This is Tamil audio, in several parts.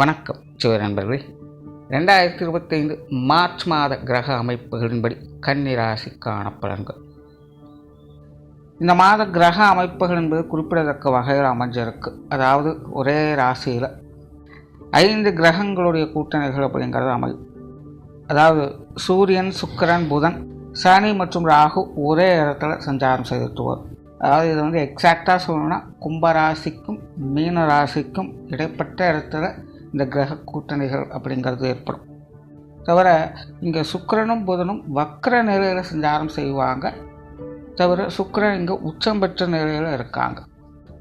வணக்கம் சிவ நண்பர்களே. 2025 மார்ச் மாத கிரக அமைப்புகளின்படி கன்னி ராசிக்கான பலன்கள். இந்த மாத கிரக அமைப்புகள் என்பது குறிப்பிடத்தக்க வகையில் அமைஞ்சிருக்கு. அதாவது ஒரே ராசியில் 5 கிரகங்களுடைய கூட்டணிகள் அப்படிங்கிறது அமையும். அதாவது சூரியன், சுக்கிரன், புதன், சனி மற்றும் ராகு ஒரே இடத்துல சஞ்சாரம் செய்துட்டு வரும். அதாவது இது எக்ஸாக்டாக சொல்லணும்னா கும்பராசிக்கும் மீன ராசிக்கும் இடைப்பட்ட இடத்துல இந்த கிரக கூட்டணிகள் அப்படிங்கிறது ஏற்படும். தவிர இங்கே சுக்கிரனும் புதனும் வக்ர நிலையில் சஞ்சாரம் செய்வாங்க. தவிர சுக்கிரன் இங்கே உச்சம் பெற்ற நிலையில் இருக்காங்க.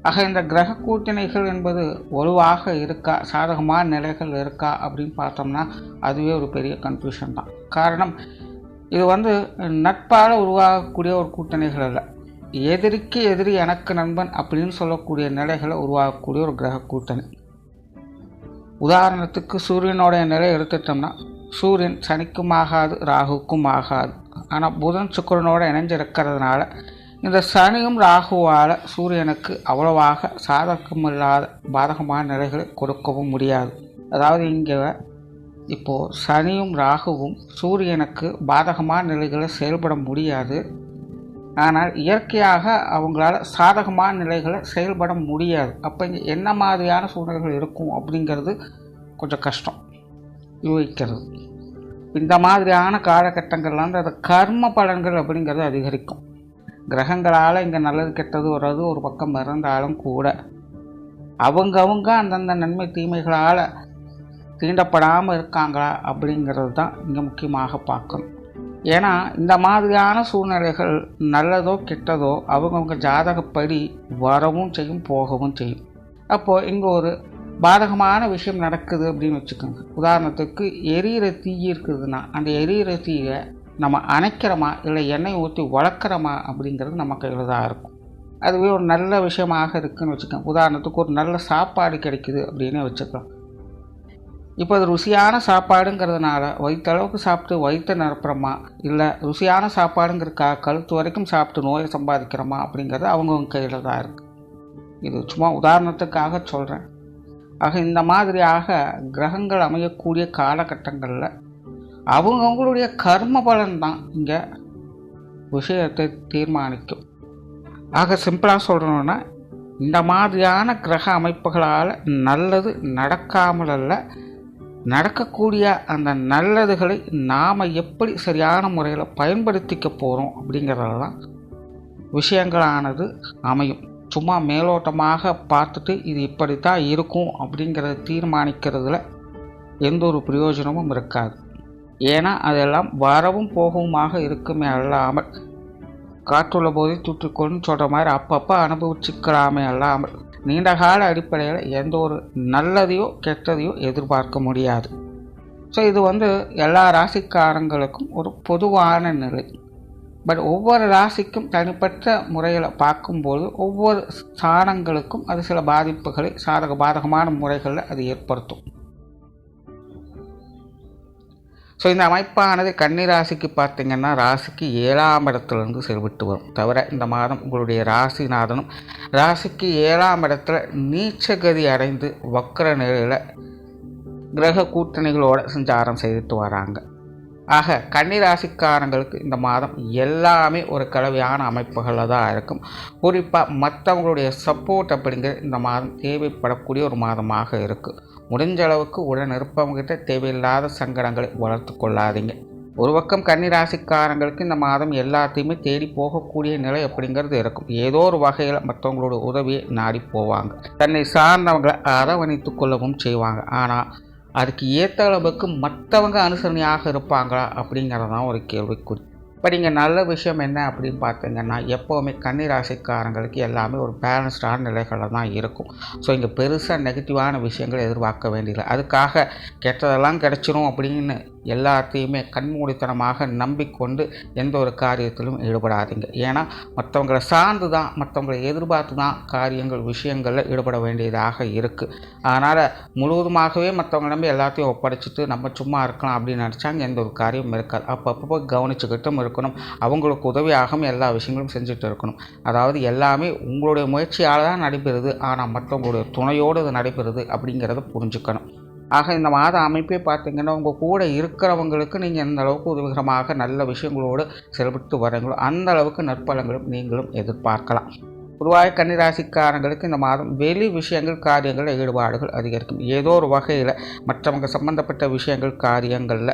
ஆக இந்த கிரக கூட்டணிகள் என்பது வலுவாக இருக்கா, சாதகமான நிலைகள் இருக்கா அப்படின்னு பார்த்தோம்னா அதுவே ஒரு பெரிய கன்ஃபியூஷன் தான். காரணம், இது நட்பால் உருவாகக்கூடிய ஒரு கூட்டணிகள் அல்ல. எதிரிக்கு எதிரி எனக்கு நண்பன் அப்படின்னு சொல்லக்கூடிய நிலைகளை உருவாகக்கூடிய ஒரு கிரக கூட்டணி. உதாரணத்துக்கு சூரியனுடைய நிலை எடுத்துட்டோம்னா சூரியன் சனிக்கும் ஆகாது, ராகுக்கும் ஆகாது. ஆனால் புதன் சுக்கிரனோடு இணைஞ்சிருக்கிறதுனால இந்த சனியும் ராகுவால் சூரியனுக்கு அவ்வளவாக சாதகமில்லாத பாதகமான நிலைகளை கொடுக்கவும் முடியாது. அதாவது இங்கே இப்போது சனியும் ராகுவும் சூரியனுக்கு பாதகமான நிலைகளை செயல்பட முடியாது. ஆனால் இயற்கையாக அவங்களால சாதகமான நிலைகளை செயல்பட முடியாது. அப்போ இங்கே என்ன மாதிரியான சூழ்நிலைகள் இருக்கும் அப்படிங்கிறது கொஞ்சம் கஷ்டம் யூகிக்கிறது. இந்த மாதிரியான காலகட்டங்கள்லாம் அந்த கர்ம பலன்கள் அப்படிங்கிறது அதிகரிக்கும். கிரகங்களால் இங்கே நல்லது கெட்டது வர்றது ஒரு பக்கம் இருந்தாலும் கூட அவங்க அந்தந்த நன்மை தீமைகளால் தீண்டப்படாமல் இருக்காங்களா அப்படிங்கிறது தான் இங்கே முக்கியமாக பார்க்கணும். ஏன்னா இந்த மாதிரியான சூழ்நிலைகள் நல்லதோ கெட்டதோ அவங்கவுங்க ஜாதகப்படி வரவும் செய்யும், போகவும் செய்யும். அப்போது இங்கே ஒரு பாதகமான விஷயம் நடக்குது அப்படின்னு வச்சுக்கோங்க. உதாரணத்துக்கு எரியிற தீ இருக்குதுன்னா அந்த எரியிற தீயை நம்ம அணைக்கிறோமா இல்லை எண்ணெய் ஊற்றி வளர்க்குறோமா அப்படிங்கிறது நம்ம கையில் தான் இருக்கும். அதுவே ஒரு நல்ல விஷயமாக இருக்குதுன்னு வச்சுக்கோங்க. உதாரணத்துக்கு ஒரு நல்ல சாப்பாடு கிடைக்குது அப்படின்னு வச்சுக்கலாம். இப்போ அது ருசியான சாப்பாடுங்கிறதுனால வயிற்றளவுக்கு சாப்பிட்டு வயிற்றை நிரப்புறோமா, இல்லை ருசியான சாப்பாடுங்கிறதுக்காக கழுத்து வரைக்கும் சாப்பிட்டு நோயை சம்பாதிக்கிறோமா அப்படிங்கிறது அவங்கவுங்க கையில் தான் இருக்குது. இது சும்மா உதாரணத்துக்காக சொல்கிறேன். ஆக இந்த மாதிரியாக கிரகங்கள் அமையக்கூடிய காலகட்டங்களில் அவங்கவுங்களுடைய கர்ம பலன் தான் இங்கே விஷயத்தை தீர்மானிக்கும். ஆக சிம்பிளாக சொல்கிறோன்னா இந்த மாதிரியான கிரக அமைப்புகளால் நல்லது நடக்காமல் அல்ல, நடக்கக்கூடிய அந்த நல்லதுகளை நாம் எப்படி சரியான முறையில் பயன்படுத்திக்க போகிறோம் அப்படிங்கிறதெல்லாம் விஷயங்களானது அமையும். சும்மா மேலோட்டமாக பார்த்துட்டு இது இப்படித்தான் இருக்கும் அப்படிங்கிறத தீர்மானிக்கிறதுல எந்த ஒரு பிரயோஜனமும் இருக்காது. ஏன்னா அதெல்லாம் வரவும் போகவுமாக இருக்குமே அல்லாமல் காற்றுள்ள போதே தூற்றிக்கொண்டு சொல்கிற மாதிரி அப்பப்போ அனுபவிச்சுக்கலாமே அல்லாமல் நீண்டகால அடிப்படையில் எந்த ஒரு நல்லதையோ கெட்டதையோ எதிர்பார்க்க முடியாது. ஸோ இது எல்லா ராசிக்காரங்களுக்கும் ஒரு பொதுவான நிலை. பட் ஒவ்வொரு ராசிக்கும் தனிப்பட்ட முறையில் பார்க்கும்போது ஒவ்வொரு ஸ்தானங்களுக்கும் அது சில பாதிப்புகளை பாதகமான முறைகளில் அது ஏற்படுத்தும். ஸோ இந்த அமைப்பானது கன்னி ராசிக்கு பார்த்திங்கன்னா ராசிக்கு 7ஆம் இடத்துலேருந்து செயல்பட்டு வரும். தவிர இந்த மாதம் உங்களுடைய ராசிநாதனும் ராசிக்கு 7ஆம் இடத்துல நீச்சகதி அடைந்து வக்கர நிலையில் கிரக கூட்டணிகளோடு சஞ்சாரம் செய்துட்டு வராங்க. ஆக கன்னி ராசிக்காரங்களுக்கு இந்த மாதம் எல்லாமே ஒரு கலவையான அமைப்புகளில் தான் இருக்கும். குறிப்பாக மற்றவங்களுடைய சப்போர்ட் அப்படிங்கிறது இந்த மாதம் தேவைப்படக்கூடிய ஒரு மாதமாக இருக்குது. முடிஞ்ச அளவுக்கு உடன் இருப்பவங்ககிட்ட தேவையில்லாத சங்கடங்களை வளர்த்து கொள்ளாதீங்க. ஒரு பக்கம் கன்னி ராசிக்காரங்களுக்கு இந்த மாதம் எல்லாத்தையுமே தேடி போகக்கூடிய நிலை அப்படிங்கிறது இருக்கும். ஏதோ ஒரு வகையில் மற்றவங்களோட உதவியை நாடி போவாங்க. தன்னை சார்ந்தவங்களை அரவணைத்து கொள்ளவும் செய்வாங்க. ஆனால் அதுக்கு ஏற்ற அளவுக்கு மற்றவங்க அனுசரணையாக இருப்பாங்களா அப்படிங்கிறதான் ஒரு கேள்விக்குறி. பட் இங்கே நல்ல விஷயம் என்ன அப்படின்னு பார்த்தீங்கன்னா எப்போவுமே கன்னி ராசிக்காரங்களுக்கு எல்லாமே ஒரு பேலன்ஸ்டான நிலைகளில் தான் இருக்கும். ஸோ இங்கே பெருசாக நெகட்டிவான விஷயங்கள் எதிர்பார்க்க வேண்டியதில்லை. அதுக்காக கெட்டதெல்லாம் கிடைச்சிரும் அப்படின்னு எல்லாத்தையுமே கண்மூடித்தனமாக நம்பிக்கொண்டு எந்த ஒரு காரியத்திலும் ஈடுபடாதீங்க. ஏன்னா மற்றவங்களை சார்ந்து தான், மற்றவங்களை எதிர்பார்த்து தான் காரியங்கள் விஷயங்களில் ஈடுபட வேண்டியதாக இருக்குது. அதனால் முழுவதுமாகவே மற்றவங்க நம்பி எல்லாத்தையும் ஒப்படைச்சிட்டு நம்ம சும்மா இருக்கலாம் அப்படின்னு நினச்சாங்க எந்த ஒரு காரியமும் இருக்காது. அப்பப்போ கவனிச்சுக்கிட்டும் இருக்கணும். அவங்களுக்கு உதவியாகவும் எல்லா விஷயங்களும் செஞ்சுட்டு இருக்கணும். அதாவது எல்லாமே உங்களுடைய முயற்சியால் தான் நடைபெறுது, ஆனால் மற்றவங்களுடைய துணையோடு இது நடைபெறுது அப்படிங்கிறத புரிஞ்சுக்கணும். ஆக இந்த மாத அமைப்பே பார்த்திங்கன்னா உங்கள் கூட இருக்கிறவங்களுக்கு நீங்கள் எந்த அளவுக்கு உதவிகரமாக நல்ல விஷயங்களோடு செயல்பட்டு வரீங்களோ அந்த அளவுக்கு நற்பலங்களும் நீங்களும் எதிர்பார்க்கலாம். பொதுவாக கன்னிராசிக்காரங்களுக்கு இந்த மாதம் வெளி விஷயங்கள் காரியங்கள் ஈடுபாடுகள் அதிகரிக்கும். ஏதோ ஒரு வகையில் மற்றவங்க சம்பந்தப்பட்ட விஷயங்கள் காரியங்களில்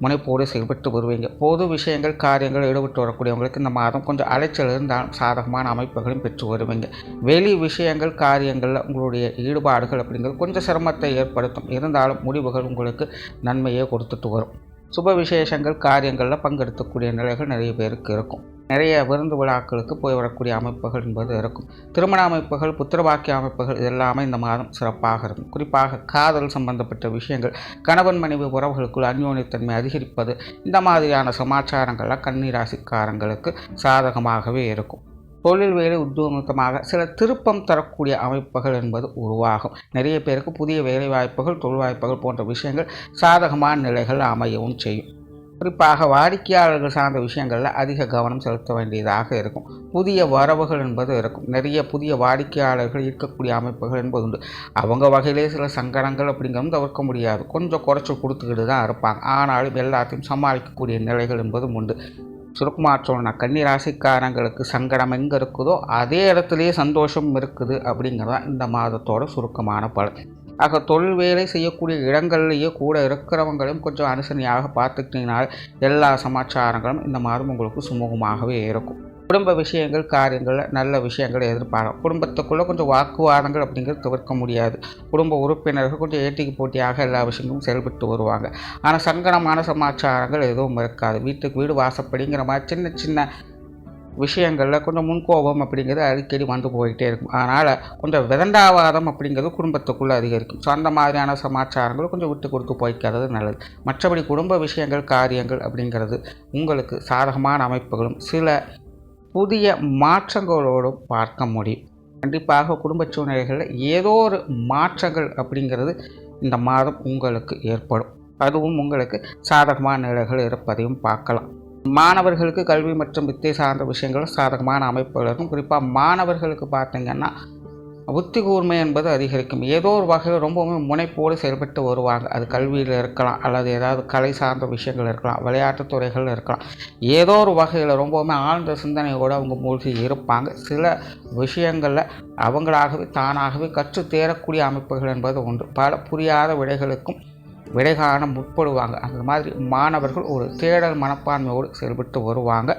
முனைப்போடு செயல்பட்டு வருவீங்க. பொது விஷயங்கள் காரியங்கள் ஈடுபட்டு வரக்கூடியவங்களுக்கு இந்த மாதம் கொஞ்சம் அலைச்சல் இருந்தாலும் சாதகமான அமைப்புகளையும் பெற்று வருவீங்க. வெளி விஷயங்கள் காரியங்களில் உங்களுடைய ஈடுபாடுகள் அப்படிங்கிறது கொஞ்சம் சிரமத்தை ஏற்படுத்தும். இருந்தாலும் முடிவுகள் உங்களுக்கு நன்மையை கொடுத்துட்டு வரும். சுப விசேஷங்கள் காரியங்களில் பங்கெடுக்கக்கூடிய நிலைகள் நிறைய பேருக்கு இருக்கும். நிறைய விருந்து விழாக்களுக்கு போய் வரக்கூடிய அமைப்புகள் என்பது இருக்கும். திருமண அமைப்புகள், புத்திரபாக்கிய அமைப்புகள் இதெல்லாமே இந்த மாதம் சிறப்பாக இருக்கும். குறிப்பாக காதல் சம்பந்தப்பட்ட விஷயங்கள், கணவன் மனைவி உறவுகளுக்குள் அந்யோன்யத்தன்மை அதிகரிப்பது, இந்த மாதிரியான சமாச்சாரங்கள்லாம் கன்னிராசிக்காரங்களுக்கு சாதகமாகவே இருக்கும். தொழில் வேலை உத்தியோகமாக சில திருப்பம் தரக்கூடிய அமைப்புகள் என்பது உருவாகும். நிறைய பேருக்கு புதிய வேலை வாய்ப்புகள், தொழில் வாய்ப்புகள் போன்ற விஷயங்கள் சாதகமான நிலைகள் அமையவும் செய்யும். குறிப்பாக வாடிக்கையாளர்கள் சார்ந்த விஷயங்களில் அதிக கவனம் செலுத்த வேண்டியதாக இருக்கும். புதிய வரவுகள் என்பது இருக்கும். நிறைய புதிய வாடிக்கையாளர்கள் இருக்கக்கூடிய அமைப்புகள் என்பது உண்டு. அவங்க வகையிலே சில சங்கடங்கள் அப்படிங்கிறது தவிர்க்க முடியாது. கொஞ்சம் குறைச்சி கொடுத்துக்கிட்டு தான் இருப்பாங்க. ஆனாலும் எல்லாத்தையும் சமாளிக்கக்கூடிய நிலைகள் என்பதும் உண்டு. சுருக்கமாக சொல்லணும், கன்னிராசிக்காரங்களுக்கு சங்கடம் எங்கே இருக்குதோ அதே இடத்துலையே சந்தோஷம் இருக்குது அப்படிங்கிறதான் இந்த மாதத்தோட சுருக்கமான பலன். ஆக தொழில் வேலை செய்யக்கூடிய இடங்கள்லேயே கூட இருக்கிறவங்களையும் கொஞ்சம் அனுசரணையாக பார்த்துக்கிட்டீங்கனால் எல்லா சமாச்சாரங்களும் இந்த மாதம் உங்களுக்கு சுமூகமாகவே இருக்கும். குடும்ப விஷயங்கள் காரியங்களில் நல்ல விஷயங்களை எதிர்பார்க்கலாம். குடும்பத்துக்குள்ளே கொஞ்சம் வாக்குவாதங்கள் அப்படிங்கிறது தவிர்க்க முடியாது. குடும்ப உறுப்பினர்கள் கொஞ்சம் ஏட்டிக்கு போட்டியாக எல்லா விஷயங்களும் செயல்பட்டு வருவாங்க. ஆனால் சங்கடமான சமாச்சாரங்கள் எதுவும் இருக்காது. வீட்டுக்கு வீடு வாசப்படிங்கிற மாதிரி சின்ன சின்ன விஷயங்களில் கொஞ்சம் முன்கோபம் அப்படிங்கிறது அடிக்கடி வந்து போயிட்டே இருக்கும். அதனால் கொஞ்சம் விதண்டாவாதம் அப்படிங்கிறது குடும்பத்துக்குள்ளே அதிகரிக்கும். ஸோ அந்த மாதிரியான சமாச்சாரங்கள் கொஞ்சம் விட்டு கொடுத்து போய்க்கிறது நல்லது. மற்றபடி குடும்ப விஷயங்கள் காரியங்கள் அப்படிங்கிறது உங்களுக்கு சாதகமான அமைப்புகளும் சில புதிய மாற்றங்களோடும் பார்க்க முடியும். கண்டிப்பாக குடும்ப சூழ்நிலைகளில் ஏதோ ஒரு மாற்றங்கள் அப்படிங்கிறது இந்த மாதம் உங்களுக்கு ஏற்படும். அதுவும் உங்களுக்கு சாதகமான நிலைகள் இருப்பதையும் பார்க்கலாம். மாணவர்களுக்கு கல்வி மற்றும் வித்தை சார்ந்த விஷயங்கள் சாதகமான அமைப்புகள் இருக்கும். குறிப்பாக மாணவர்களுக்கு பார்த்திங்கன்னா புத்தி கூர்மை என்பது அதிகரிக்கும். ஏதோ ஒரு வகையில் ரொம்பவுமே முனைப்போடு செயல்பட்டு வருவாங்க. அது கல்வியில் இருக்கலாம், அல்லது ஏதாவது கலை சார்ந்த விஷயங்கள் இருக்கலாம், விளையாட்டுத் துறைகள் இருக்கலாம். ஏதோ ஒரு வகையில் ரொம்பவுமே ஆழ்ந்த சிந்தனையோடு அவங்க மூழ்கி இருப்பாங்க. சில விஷயங்களில் அவங்களாகவே தானாகவே கற்று தேரக்கூடிய அமைப்புகள் என்பது உண்டு. பல புரியாத விடைகளுக்கும் விடை காண முற்படுவாங்க. அந்த மாதிரி மாணவர்கள் ஒரு தேடல் மனப்பான்மையோடு செயல்பட்டு வருவாங்க.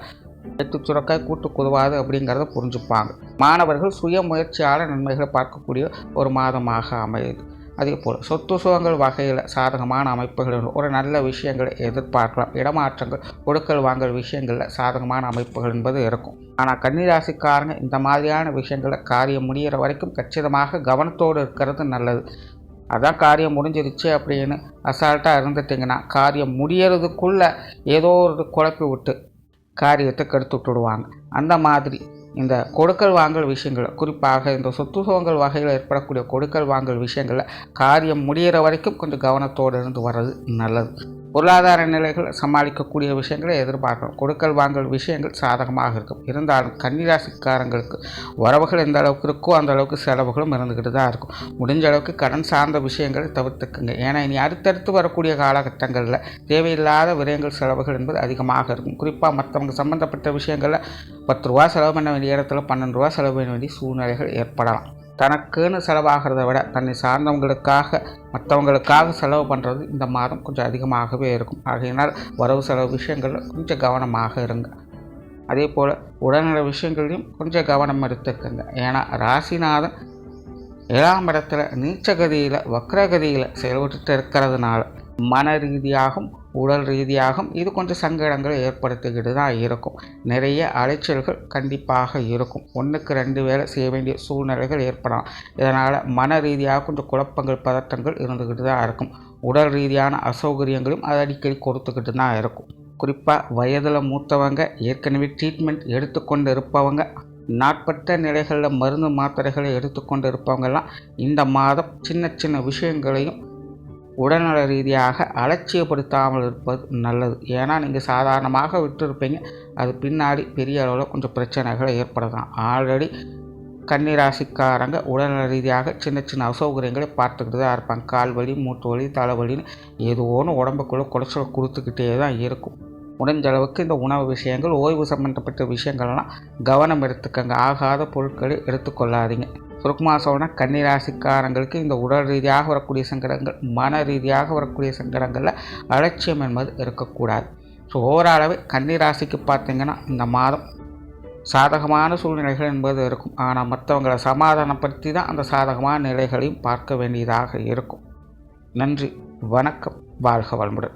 எட்டு சுரக்காய் கூட்டு குதுவாது அப்படிங்கிறத புரிஞ்சுப்பாங்க. மாணவர்கள் சுய முயற்சியால் நன்மைகளை பார்க்கக்கூடிய ஒரு மாதமாக அமையுது. அதே போல் சொத்து சுகங்கள் வகையில் சாதகமான அமைப்புகள் ஒரு நல்ல விஷயங்களை எதிர்பார்க்கலாம். இடமாற்றங்கள் கொடுக்கல் வாங்கல் விஷயங்களில் சாதகமான அமைப்புகள் என்பது இருக்கும். ஆனால் கன்னிராசிக்காரங்க இந்த மாதிரியான விஷயங்களை காரியம் முடிகிற வரைக்கும் கச்சிதமாக கவனத்தோடு இருக்கிறது நல்லது. அதான் காரியம் முடிஞ்சிருச்சு அப்படின்னு அசால்ட்டாக இருந்துட்டிங்கன்னா காரியம் முடியறதுக்குள்ளே ஏதோ ஒரு குழப்பி விட்டு காரியத்தை கெடுத்து விட்டுடுவாங்க. அந்த மாதிரி இந்த கொடுக்கல் வாங்கல் விஷயங்கள், குறிப்பாக இந்த சொத்து சுகங்கள் வகையில் ஏற்படக்கூடிய கொடுக்கல் வாங்கல் விஷயங்களில் காரியம் முடிகிற வரைக்கும் கொஞ்சம் கவனத்தோடு இருந்து வர்றது நல்லது. பொருளாதார நிலைகள் சமாளிக்கக்கூடிய விஷயங்களை எதிர்பார்க்கணும். கொடுக்கல் வாங்கல் விஷயங்கள் சாதகமாக இருக்கும். இருந்தாலும் கன்னிராசிக்காரங்களுக்கு வரவுகள் எந்த அளவுக்கு இருக்கோ அந்த அளவுக்கு செலவுகளும் இருந்துக்கிட்டு தான் இருக்கும். முடிஞ்ச அளவுக்கு கடன் சார்ந்த விஷயங்களை தவிர்த்துக்குங்க. ஏன்னா இனி அடுத்தடுத்து வரக்கூடிய காலகட்டங்களில் தேவையில்லாத விரயங்கள் செலவுகள் என்பது அதிகமாக இருக்கும். குறிப்பாக மற்றவங்க சம்மந்தப்பட்ட விஷயங்களில் 10 ரூபா செலவு பண்ண வேண்டிய இடத்துல 12 ரூபா செலவு பண்ண வேண்டிய சூழ்நிலைகள் ஏற்படலாம். தனக்குன்னு செலவாகிறத விட தன்னை சார்ந்தவங்களுக்காக மற்றவங்களுக்காக செலவு பண்ணுறது இந்த மாதம் கொஞ்சம் அதிகமாகவே இருக்கும். ஆகையினால் வரவு செலவு விஷயங்களில் கொஞ்சம் கவனமாக இருங்க. அதே போல் உடல்நல விஷயங்களையும் கொஞ்சம் கவனம் எடுத்துக்கங்க. ஏன்னா ராசிநாதன் 7ஆம் இடத்துல நீச்சகதியில் வக்ரகதியில் செயல்பட்டு இருக்கிறதுனால மன ரீதியாகவும் உடல் ரீதியாகவும் இது கொஞ்சம் சங்கடங்களை ஏற்படுத்திக்கிட்டு தான் இருக்கும். நிறைய அலைச்சல்கள் கண்டிப்பாக இருக்கும். 1க்கு 2 வேலை செய்ய வேண்டிய சூழ்நிலைகள் ஏற்படலாம். இதனால் மன ரீதியாக கொஞ்சம் குழப்பங்கள் பதட்டங்கள் இருந்துக்கிட்டு தான் இருக்கும். உடல் ரீதியான அசௌகரியங்களும் அது அடிக்கடி கொடுத்துக்கிட்டு தான் இருக்கும். குறிப்பாக வயதில் மூத்தவங்க, ஏற்கனவே ட்ரீட்மெண்ட் எடுத்துக்கொண்டு இருப்பவங்க, நாட்பட்ட நிலைகளில் மருந்து மாத்திரைகளை எடுத்துக்கொண்டு இருப்பவங்கெல்லாம் இந்த மாதம் சின்ன சின்ன விஷயங்களையும் உடல்நல ரீதியாக அலட்சியப்படுத்தாமல் இருப்பது நல்லது. ஏன்னா நீங்கள் சாதாரணமாக விட்டுருப்பீங்க, அது பின்னாடி பெரிய அளவில் கொஞ்சம் பிரச்சனைகளை ஏற்படலாம். ஆல்ரெடி கன்னிராசிக்காரங்க உடல்நல ரீதியாக சின்ன சின்ன அசௌகரியங்களை பார்த்துக்கிட்டு தான் இருப்பாங்க. கால் வலி, மூட்டு வலி, தலைவலின்னு ஏதோ ஒன்று உடம்புக்குள்ளே குடைச்சல் கொடுத்துக்கிட்டே தான் இருக்கும். முடிஞ்ச அளவுக்கு இந்த உணவு விஷயங்கள், ஓய்வு சம்மந்தப்பட்ட விஷயங்கள்லாம் கவனம் எடுத்துக்கங்க. ஆகாத பொருட்களை எடுத்துக்கொள்ளாதீங்க. சுருக்கமாக சொல்லணும்னா கன்னிராசிக்காரங்களுக்கு இந்த உடல் ரீதியாக வரக்கூடிய சங்கடங்கள், மன ரீதியாக வரக்கூடிய சங்கடங்களில் அலட்சியம் என்பது இருக்கக்கூடாது. ஸோ ஓவராலாகவே கன்னிராசிக்கு பார்த்திங்கன்னா இந்த மாதம் சாதகமான சூழ்நிலைகள் என்பது இருக்கும். ஆனால் மற்றவங்களை சமாதானப்படுத்தி தான் அந்த சாதகமான நிலைகளையும் பார்க்க வேண்டியதாக இருக்கும். நன்றி, வணக்கம், வாழ்க வளமுடன்.